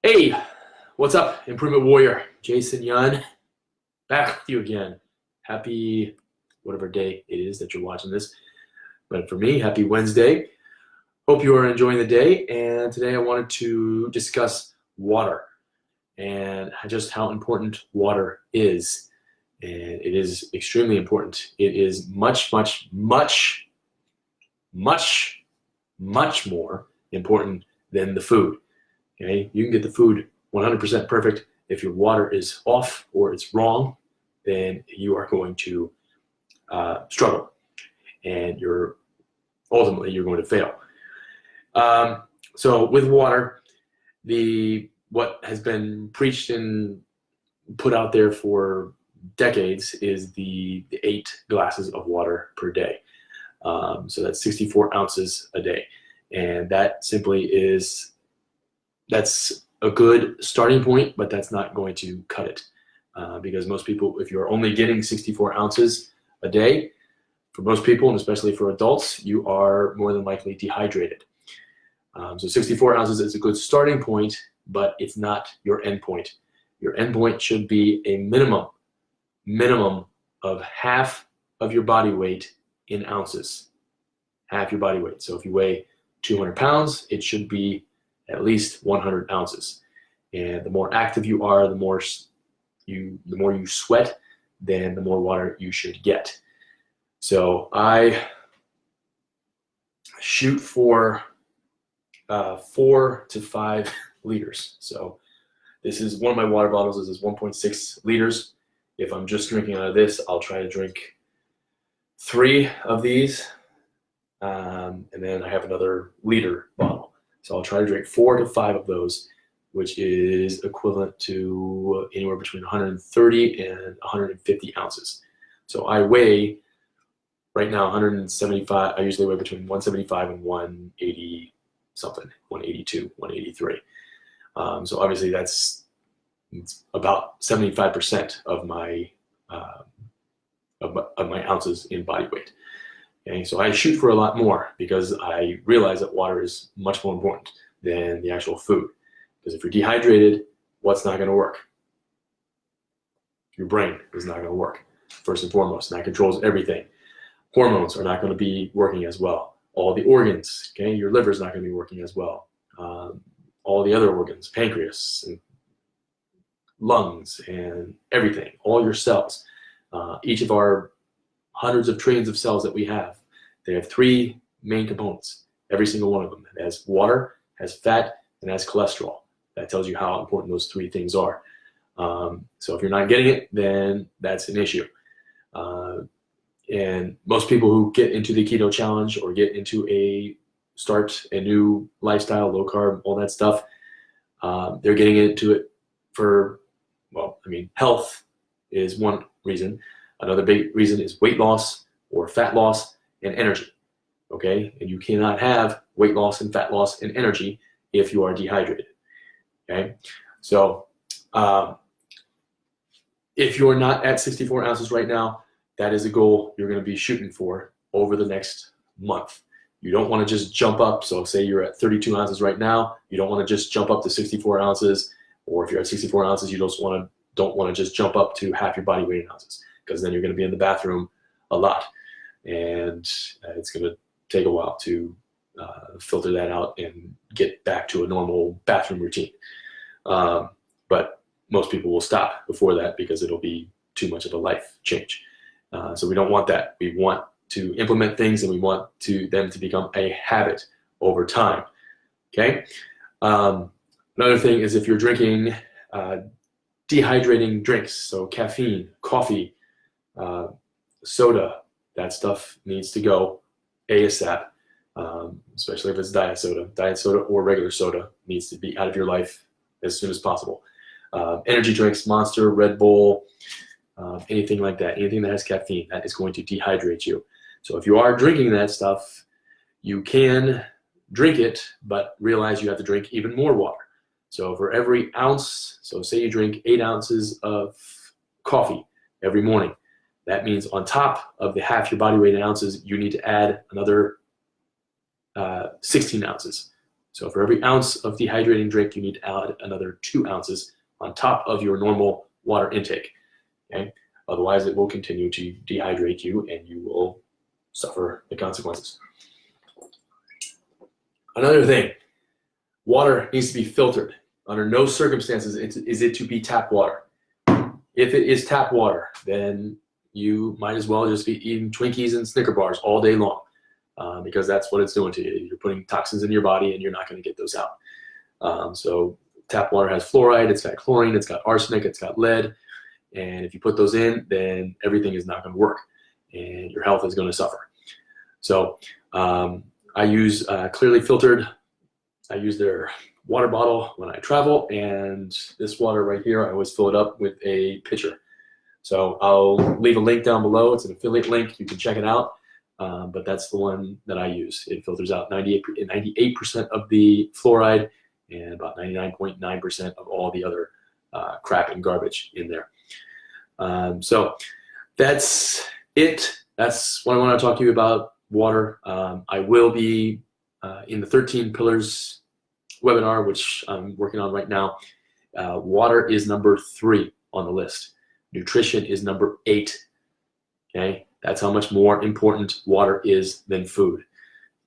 Hey, what's up, Improvement Warrior? Jason Yun, back with you again. Happy whatever day it is that you're watching this. But for me, happy Wednesday. Hope you are enjoying the day. And today I wanted to discuss water and just how important water is. And it is extremely important. It is much, much, much, much, much more important than the food. Okay, you can get the food 100% perfect. If your water is off or it's wrong, then you are going to struggle, and ultimately you're going to fail. So with water, what has been preached and put out there for decades is the 8 glasses of water per day. So that's 64 ounces a day, and that simply that's a good starting point, but that's not going to cut it because most people, if you're only getting 64 ounces a day, for most people, and especially for adults, you are more than likely dehydrated. So 64 ounces is a good starting point, but it's not your end point. Your end point should be a minimum of half of your body weight in ounces. Half your body weight. So if you weigh 200 pounds, it should be at least 100 ounces. And the more active you are, the more you sweat, then the more water you should get. So I shoot for 4 to 5 liters. So this is one of my water bottles. This is 1.6 liters. If I'm just drinking out of this, I'll try to drink 3 of these. And then I have another liter bottle. So I'll try to drink 4 to 5 of those, which is equivalent to anywhere between 130 and 150 ounces. So I weigh right now 175. I usually weigh between 175 and 180 something, 182, 183. So obviously it's about 75% of my ounces in body weight. Okay, so I shoot for a lot more because I realize that water is much more important than the actual food. Because if you're dehydrated, what's not going to work? Your brain is not going to work, first and foremost, and that controls everything. Hormones are not going to be working as well. All the organs, okay, your liver is not going to be working as well. All the other organs, pancreas, and lungs, and everything, all your cells, each of our hundreds of trillions of cells that we have, they have 3 main components, every single one of them. It has water, has fat, and has cholesterol. That tells you how important those 3 things are. So if you're not getting it, then that's an issue. And most people who get into the keto challenge or get into start a new lifestyle, low carb, all that stuff, they're getting into it for, health is one reason. Another big reason is weight loss or fat loss and energy, okay? And you cannot have weight loss and fat loss and energy if you are dehydrated, okay? So if you're not at 64 ounces right now, that is a goal you're gonna be shooting for over the next month. You don't wanna just jump up, so say you're at 32 ounces right now, you don't wanna just jump up to 64 ounces, or if you're at 64 ounces, you don't wanna just jump up to half your body weight in ounces, because then you're going to be in the bathroom a lot, and it's going to take a while to filter that out and get back to a normal bathroom routine. But most people will stop before that because it'll be too much of a life change. So we don't want that. We want to implement things, and we want them to become a habit over time. Okay. Another thing is if you're drinking dehydrating drinks, so caffeine, coffee, soda, that stuff needs to go ASAP, especially if it's diet soda. Diet soda or regular soda needs to be out of your life as soon as possible. Energy drinks, Monster, Red Bull, anything like that, anything that has caffeine, that is going to dehydrate you. So if you are drinking that stuff, you can drink it, but realize you have to drink even more water. So for every ounce, so say you drink 8 ounces of coffee every morning, that means on top of the half your body weight in ounces, you need to add another 16 ounces So for every ounce of dehydrating drink, you need to add another 2 ounces on top of your normal water intake. Okay? Otherwise, it will continue to dehydrate you and you will suffer the consequences. Another thing, water needs to be filtered. Under no circumstances is it to be tap water. If it is tap water, then you might as well just be eating Twinkies and Snicker bars all day long, because that's what it's doing to you. You're putting toxins in your body and you're not going to get those out. So tap water has fluoride, it's got chlorine, it's got arsenic, it's got lead. And if you put those in, then everything is not going to work and your health is going to suffer. So I use clearly filtered. I use their water bottle when I travel, and this water right here, I always fill it up with a pitcher. So I'll leave a link down below. It's an affiliate link. You can check it out. But that's the one that I use. It filters out 98% of the fluoride and about 99.9% of all the other crap and garbage in there. So that's it. That's what I want to talk to you about, water. I will be in the 13 Pillars webinar, which I'm working on right now. Water is number 3 on the list. Nutrition is number 8. Okay, that's how much more important water is than food.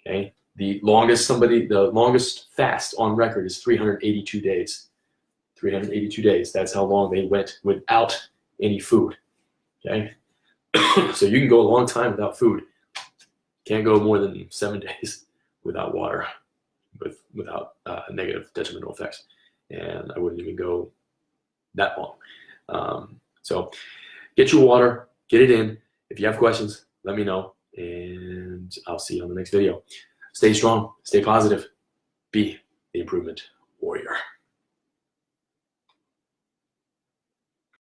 Okay, the longest fast on record is 382 days. 382 days. That's how long they went without any food. Okay, so you can go a long time without food. Can't go more than 7 days without water, without negative detrimental effects, and I wouldn't even go that long. So get your water, get it in. If you have questions, let me know, and I'll see you on the next video. Stay strong, stay positive, be the improvement warrior.